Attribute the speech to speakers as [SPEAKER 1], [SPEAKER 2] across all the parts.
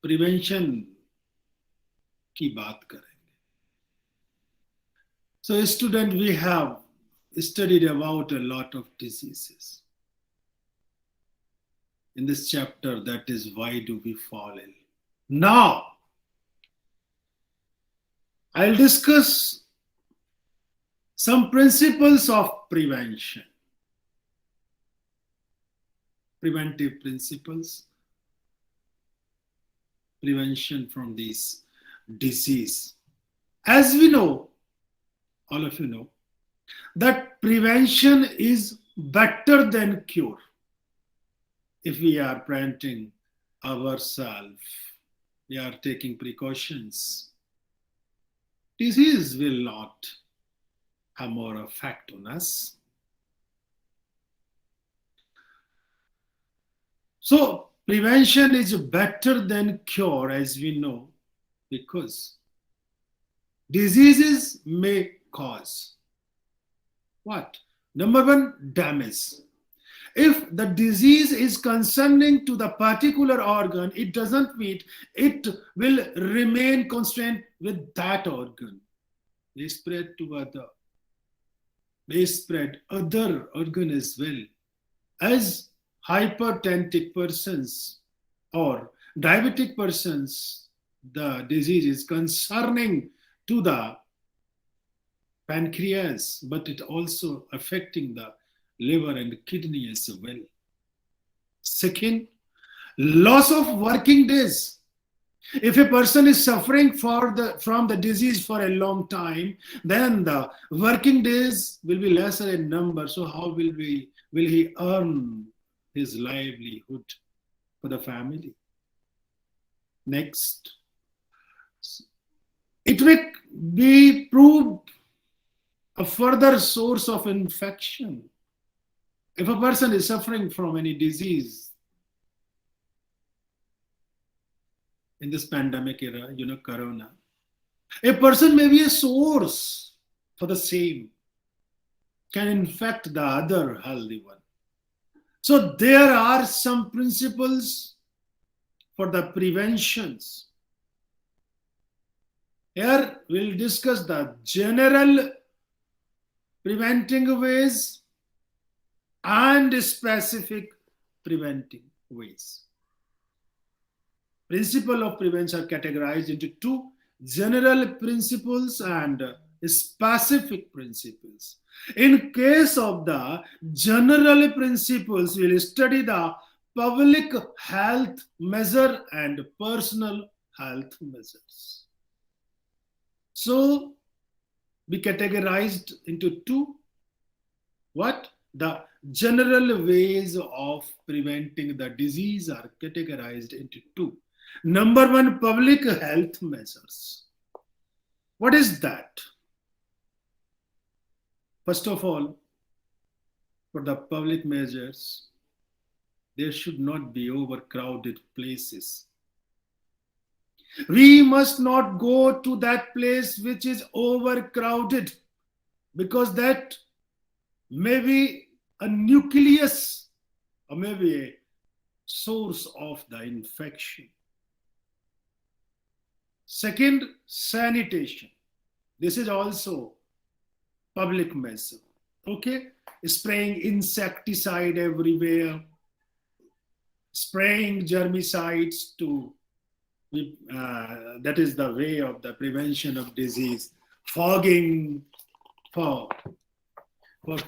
[SPEAKER 1] Prevention की बात करेंगे. So student, we have studied about a lot of diseases in this chapter, that is why do we fall ill. Now I'll discuss some principles of prevention, preventive principles, prevention from these disease. As we know, all of you know, that prevention is better than cure. If we are preventing ourselves, we are taking precautions, disease will not have more effect on us. So prevention is better than cure, as we know, because diseases may cause what? Number one, damage. If the disease is concerning to the particular organ, it doesn't mean it will remain constant with that organ. They spread to other. They spread other organ as well. As hypertensive persons or diabetic persons, the disease is concerning to the pancreas, but it also affecting the liver and kidney as well. Second, loss of working days. If a person is suffering from the disease for a long time, then the working days will be lesser in number. So how will he earn his livelihood for the family? Next, it may be proved a further source of infection. If a person is suffering from any disease in this pandemic era, corona, a person may be a source for the same, can infect the other healthy one. So there are some principles for the preventions. Here we'll discuss the general preventing ways and specific preventing ways. Principles of prevention are categorized into two: general principles and specific principles. In case of the general principles, we will study the public health measure and personal health measures. So we categorized into two. What? The general ways of preventing the disease are categorized into two. Number one, public health measures. What is that? First of all, for the public measures, there should not be overcrowded places. We must not go to that place which is overcrowded, because that may be a nucleus or maybe a source of the infection. Second, sanitation. This is also public measure. Okay, spraying insecticide everywhere, spraying germicides to that is the way of the prevention of disease. Fogging for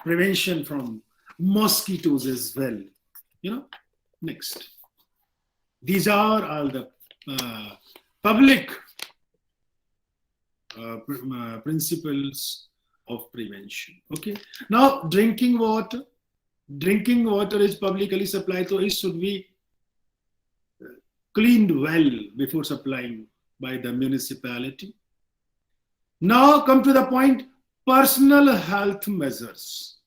[SPEAKER 1] prevention from mosquitoes as well. Next. These are all the public principles of prevention. Okay. Now, drinking water. Drinking water is publicly supplied, so it should be cleaned well before supplying by the municipality. Now come to the point, personal health measures.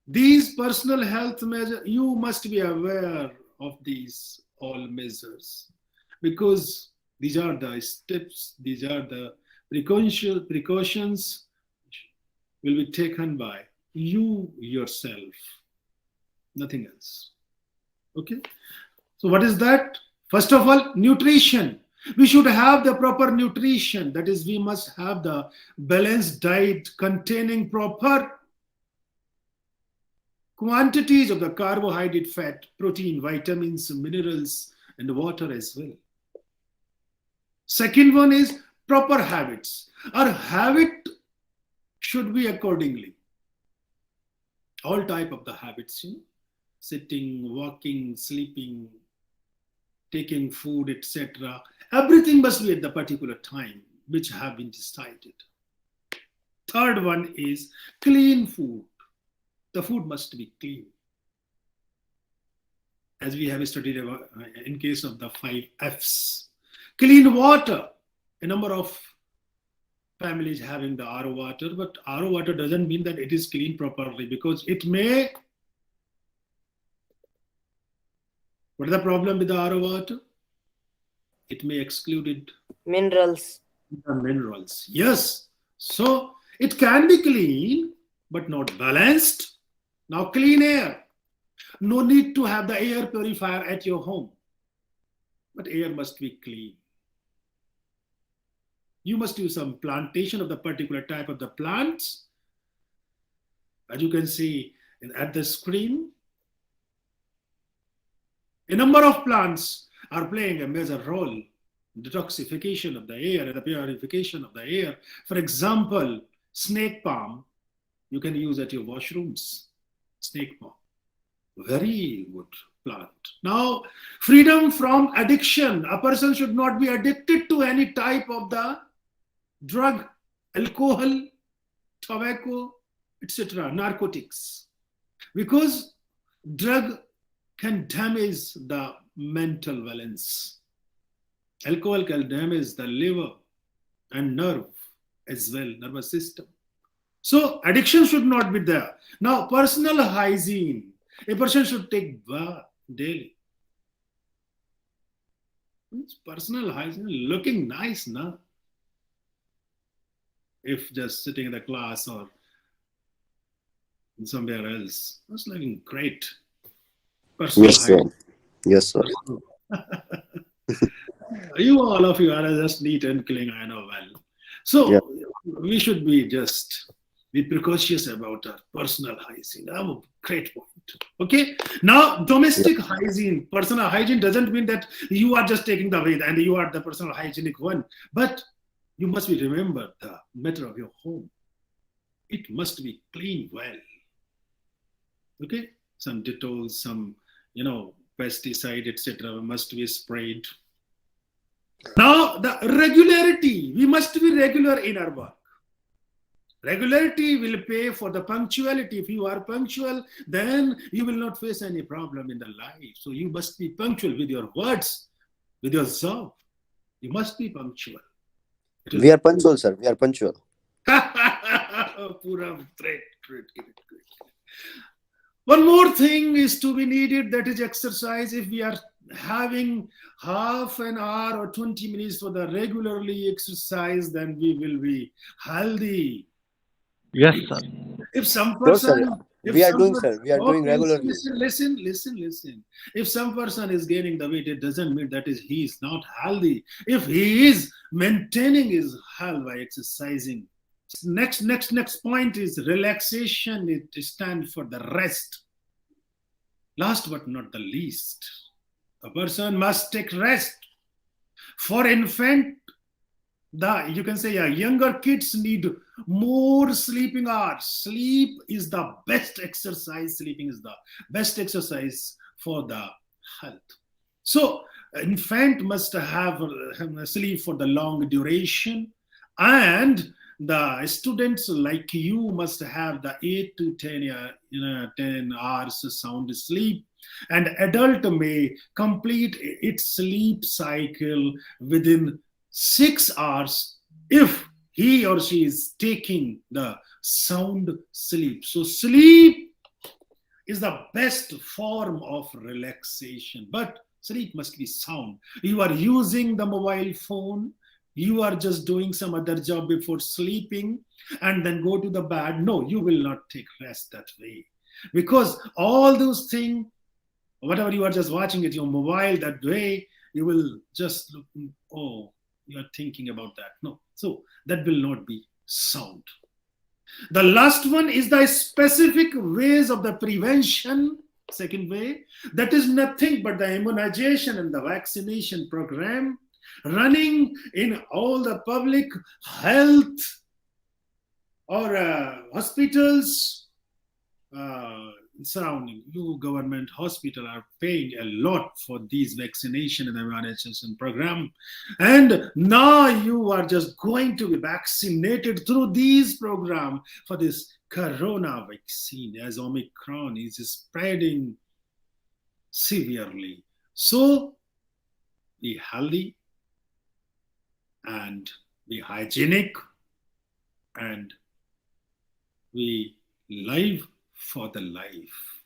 [SPEAKER 1] These personal health measures, you must be aware of these all measures, because these are the steps, these are the precautions will be taken by you yourself, nothing else. Okay. So what is that? First of all, nutrition. We should have the proper nutrition. That is, we must have the balanced diet containing proper quantities of the carbohydrate, fat, protein, vitamins, minerals, and water as well. Second one is proper habits. Our habit should be accordingly. All type of the habits, sitting, walking, sleeping, taking food, etc. Everything must be at the particular time which have been decided. Third one is clean food. The food must be clean. As we have studied about, in case of the 5 F's. Clean water. A number of families having the RO water, but RO water doesn't mean that it is clean properly, because it may. What is the problem with the RO water? It may exclude
[SPEAKER 2] Minerals.
[SPEAKER 1] the minerals. Yes. So it can be clean, but not balanced. Now, clean air. No need to have the air purifier at your home, but air must be clean. You must do some plantation of the particular type of the plants. As you can see at the screen, a number of plants are playing a major role in detoxification of the air and the purification of the air. For example, snake palm, you can use at your washrooms. Snake palm, very good plant. Now, freedom from addiction. A person should not be addicted to any type of the drug, alcohol, tobacco, etc., narcotics, because drug can damage the mental balance. Alcohol can damage the liver and nerve as well, nervous system. So addiction should not be there. Now, personal hygiene. A person should take bath daily. Personal hygiene, looking nice now. If just sitting in the class or somewhere else, that's looking great. Personal
[SPEAKER 3] Yes, sir.
[SPEAKER 1] hygiene.
[SPEAKER 3] Yes, sir.
[SPEAKER 1] You all of you are just neat and clean, I know well. So
[SPEAKER 3] Yeah.
[SPEAKER 1] we should be just be precautious about our personal hygiene. A great point. Okay. Now, domestic hygiene, personal hygiene doesn't mean that you are just taking the bath and you are the personal hygienic one, but you must be remember the matter of your home. It must be clean well. Okay. Some Dettol, some pesticide, etc. must be sprayed. Now, the regularity. We must be regular in our work. Regularity will pay for the punctuality. If you are punctual, then you will not face any problem in the life. So you must be punctual with your words, with your job. You must be punctual.
[SPEAKER 3] We are punctual, sir. We are punctual.
[SPEAKER 1] Pura, great. One more thing is to be needed, that is exercise. If we are having half an hour or 20 minutes for the regularly exercise, then we will be healthy.
[SPEAKER 4] Yes, sir.
[SPEAKER 1] If some
[SPEAKER 3] Sure, sir.
[SPEAKER 1] person, if
[SPEAKER 3] We are
[SPEAKER 1] some
[SPEAKER 3] doing,
[SPEAKER 1] person-
[SPEAKER 3] sir. We are doing
[SPEAKER 1] Okay,
[SPEAKER 3] regularly.
[SPEAKER 1] Listen. If some person is gaining the weight, it doesn't mean that he is not healthy. If he is maintaining his health by exercising. Next point is relaxation. It stands for the rest. Last but not the least, a person must take rest. For infant, you can say younger kids need more sleeping hours. Sleep is the best exercise. Sleeping is the best exercise for the health. So, infant must have sleep for the long duration, and the students like you must have the 8 to 10 hours sound sleep, and adult may complete its sleep cycle within 6 hours if he or she is taking the sound sleep. So sleep is the best form of relaxation, but sleep must be sound. You are using the mobile phone, you are just doing some other job before sleeping and then go to the bed. No, you will not take rest that way, because all those things, whatever you are just watching at your mobile that way, you will just look, oh, you are thinking about that. No. So that will not be sound. The last one is the specific ways of the prevention. Second way, that is nothing but the immunization and the vaccination program running in all the public health or hospitals surrounding you. Government hospital are paying a lot for these vaccination and immunization program, and now you are just going to be vaccinated through these program for this corona vaccine, as Omicron is spreading severely. So be healthy and be hygienic, and we live for the life.